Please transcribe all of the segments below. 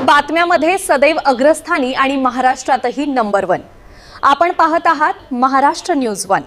बातम्यामध्ये सदैव अग्रस्थानी आणि महाराष्ट्रातही नंबर 1। आपण पाहत आहात महाराष्ट्र न्यूज 1।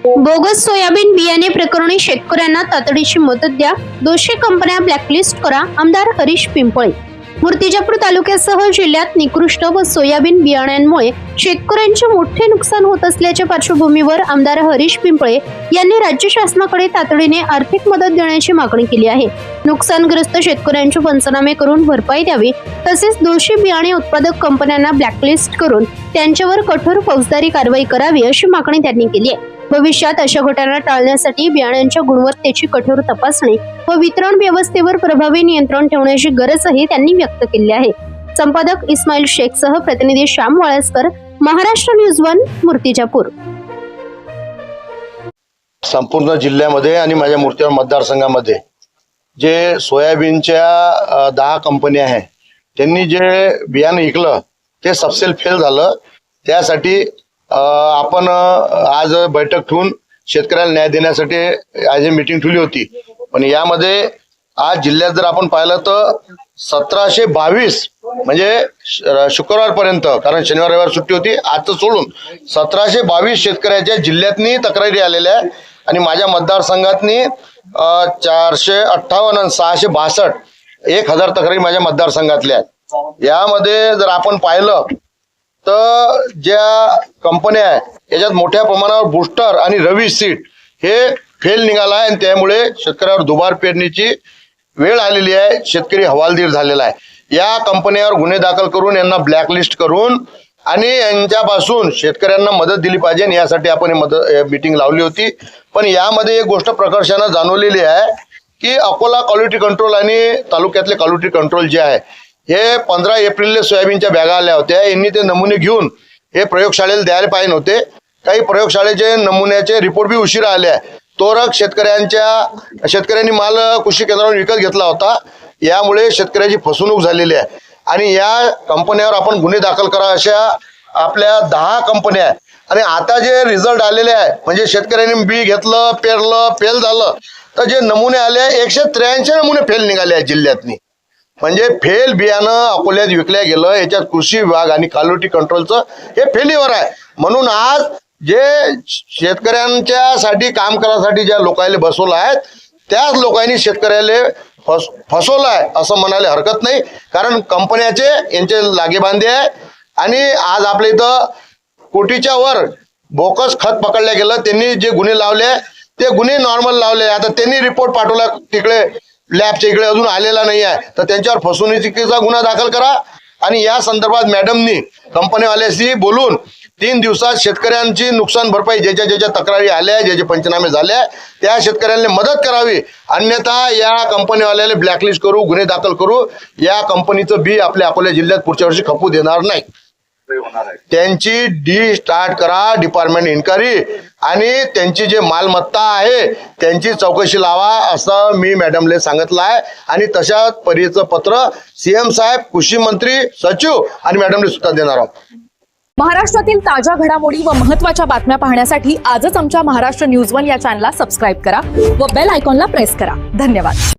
बोगस सोयाबीन बियाणे प्रकरणी शेतकऱ्यांना तातडीची मदत द्या, दोषी कंपन्या ब्लॅकलिस्ट करा, आमदार हरीश पिंपळे। मूर्तिजापूर तालुक्यासह जिल्ह्यात निकृष्ट व सोयाबीन बियाण्यांमुळे शेतकऱ्यांचे मोठे नुकसान होत असल्याच्या पार्श्वभूमीवर आमदार हरीश पिंपळे यांनी राज्य शासनाकडे तातडीने आर्थिक मदत देण्याची मागणी केली आहे। नुकसानग्रस्त शेतकऱ्यांचे पंचनामे करून भरपाई द्यावी, तसेच दोषी बियाणे उत्पादक कंपन्यांना ब्लॅकलिस्ट करून त्यांच्यावर कठोर फौजदारी कारवाई करावी अशी मागणी त्यांनी केली आहे। भविष्यात अशा घटना टाळण्यासाठी बियाण्यांच्या गुणवत्तेची कठोर तपासणी व वितरण व्यवस्थेवर प्रभावी नियंत्रण ठेवण्याची गरजही त्यांनी व्यक्त केली आहे। संपादक इस्माईल शेखसह प्रतिनिधी श्याम वाळस्कर, महाराष्ट्र न्यूज 1, मूर्तिजापूर। संपूर्ण जिल्ह्यामध्ये आणि माझ्या मूर्तिजापूर मतदारसंघामध्ये जे सोयाबीनच्या 10 कंपन्या आहेत, त्यांनी जे बियाणं विकलं ते सबसेल फेल झालं। त्यासाठी आपण आज बैठक ठेवून शेतकऱ्याला न्याय देण्यासाठी आज मीटिंग ठेवली होती। पण यामध्ये आज जिल्ह्यात जर आपण पाहिलं तर 1722 म्हणजे शुक्रवारपर्यंत, कारण शनिवार रविवार सुट्टी होती, आजचं सोडून 1722 शेतकऱ्याच्या जिल्ह्यातनी तक्रारी आलेल्या आहे आणि माझ्या मतदारसंघातनी 458 आणि 662 1000 तक्रारी माझ्या मतदारसंघातल्या आहेत। यामध्ये जर आपण पाहिलं तर ज्या कंपन्या आहे याच्यात मोठ्या प्रमाणावर बूस्टर आणि रवी सीड हे फेल निघाला आहे आणि त्यामुळे शेतकऱ्यावर दुबार पेरणीची वेळ आलेली आहे। शेतकरी हवालदिल झालेला आहे। या कंपन्यांवर गुन्हे दाखल करून यांना ब्लॅकलिस्ट करून आणि यांच्यापासून शेतकऱ्यांना मदत दिली पाहिजे यासाठी आपण मीटिंग लावली होती। पण यामध्ये एक गोष्ट प्रकर्षाने जाणवलेली आहे की अकोला क्वालिटी कंट्रोल आणि तालुक्यातले क्वालिटी कंट्रोल जे आहे हे 15 एप्रिलला सोयाबीनच्या बॅगा आल्या होत्या। यांनी ते नमुने घेऊन हे प्रयोगशाळेला द्यायला पाहिजे होते। काही प्रयोगशाळेचे नमुन्याचे रिपोर्ट बी उशिरा आले आहे। तोरक शेतकऱ्यांनी माल कृषी केंद्रावर विकत घेतला होता। यामुळे शेतकऱ्याची फसवणूक झालेली आहे आणि या कंपन्यांवर आपण गुन्हे दाखल करा। अशा आपल्या 10 कंपन्या आहे आणि आता जे रिझल्ट आलेले आहे म्हणजे शेतकऱ्यांनी बी घेतलं, पेरलं, फेल झालं, तर जे नमुने आले 183 नमुने फेल निघाले आहेत जिल्ह्यातनी। म्हणजे फेल बियाणं अकोल्यात विकल्या गेलं, याच्यात कृषी विभाग आणि क्वालिटी कंट्रोलचं हे फेल्युअर आहे। म्हणून आज जे शेतकऱ्यांच्या साठी काम करण्यासाठी ज्या लोकांना बसवलं आहे त्याच लोकांनी शेतकऱ्याला फसवलं आहे असं म्हणायला हरकत नाही, कारण कंपन्याचे यांचे लागेबांधे आहे। आणि आज आपल्या इथं कोटीच्या वर बोकस खत पकडल्या गेलं। त्यांनी जे गुन्हे लावले ते गुन्हे नॉर्मल लावले। आता त्यांनी रिपोर्ट पाठवला तिकडे लॅबच्या इकडे, अजून आलेला नाही आहे, तर त्यांच्यावर फसवणुकीचा गुन्हा दाखल करा। आणि या संदर्भात मॅडमनी कंपनीवाल्याशी बोलून 3 दिवसात शेतकऱ्यांची नुकसान भरपाई ज्याच्या तक्रारी आल्या, ज्याचे पंचनामे झाले त्या शेतकऱ्यांना मदत करावी, अन्यथा या कंपनीवाल्याला ब्लॅकलिस्ट करू, गुन्हे दाखल करू। या कंपनीचं बी आपल्या अकोला जिल्ह्यात पुढच्या वर्षी खपू देणार नाही। त्यांची डी स्टार्ट करा, डिपार्टमेंट इन्क्वायरी, आणि त्यांची जे मालमत्ता आहे त्यांची चौकशी लावा असं मी मॅडमला सांगितलं आहे। आणि तशा परीचं पत्र सीएम साहेब, कृषी मंत्री, सचिव आणि मॅडमला सुद्धा देणार आहोत। महाराष्ट्रातील ताज्या घडामोडी व महत्त्वाच्या बातम्या पाहण्यासाठी आजच आमच्या महाराष्ट्र न्यूज 1 या चॅनलला सबस्क्राइब करा व बेल आयकॉनला प्रेस करा। धन्यवाद।